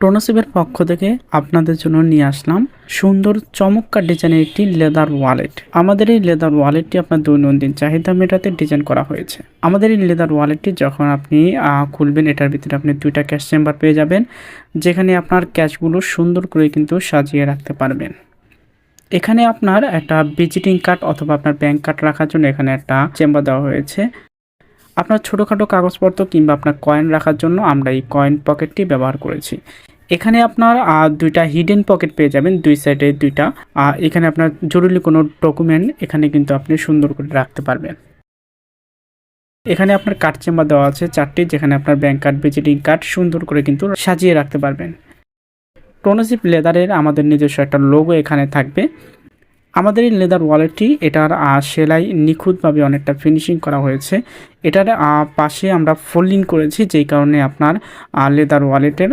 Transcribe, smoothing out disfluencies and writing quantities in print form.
টোনোসিপের পক্ষ থেকে আপনাদের জন্য নিয়ে আসলাম সুন্দর চমৎকার ডিজাইনের একটি লেদার ওয়ালেট। আমাদের এই লেদার ওয়ালেটটি আপনার দৈনন্দিন চাহিদা মেটাতে ডিজাইন করা হয়েছে। আমাদের এই লেদার ওয়ালেটটি যখন আপনি খুলবেন, এটার ভিতরে আপনি দুইটা ক্যাশ চেম্বার পেয়ে যাবেন, যেখানে আপনার ক্যাশগুলো সুন্দর করে কিন্তু সাজিয়ে রাখতে পারবেন। এখানে আপনার একটা ভিজিটিং কার্ড অথবা আপনার ব্যাংক কার্ড রাখার জন্য এখানে একটা চেম্বার দেওয়া হয়েছে। আপনার ছোটোখাটো কাগজপত্র কিংবা আপনার কয়েন রাখার জন্য আমরা এই কয়েন পকেটটি ব্যবহার করেছি। এখানে আপনার দুইটা হিডেন পকেট পেয়ে যাবেন, দুই সাইডে দুইটা। এখানে আপনার জরুরি কোনো ডকুমেন্ট এখানে কিন্তু আপনি সুন্দর করে রাখতে পারবেন। এখানে আপনার কার্ড চেম্বার দেওয়া আছে 4টি, যেখানে আপনার ব্যাংক কার্ড, ভিজিটিং কার্ড সুন্দর করে কিন্তু সাজিয়ে রাখতে পারবেন। টোনোসিপ লেদারের আমাদের নিজস্ব একটা লোগো এখানে থাকবে। আমাদের এই লেদার ওয়ালেটটি এটার সেলাই নিখুঁতভাবে অনেকটা ফিনিশিং করা হয়েছে। এটার পাশে আমরা ফোল্ডিং করেছি, যেই কারণে আপনার লেদার ওয়ালেটের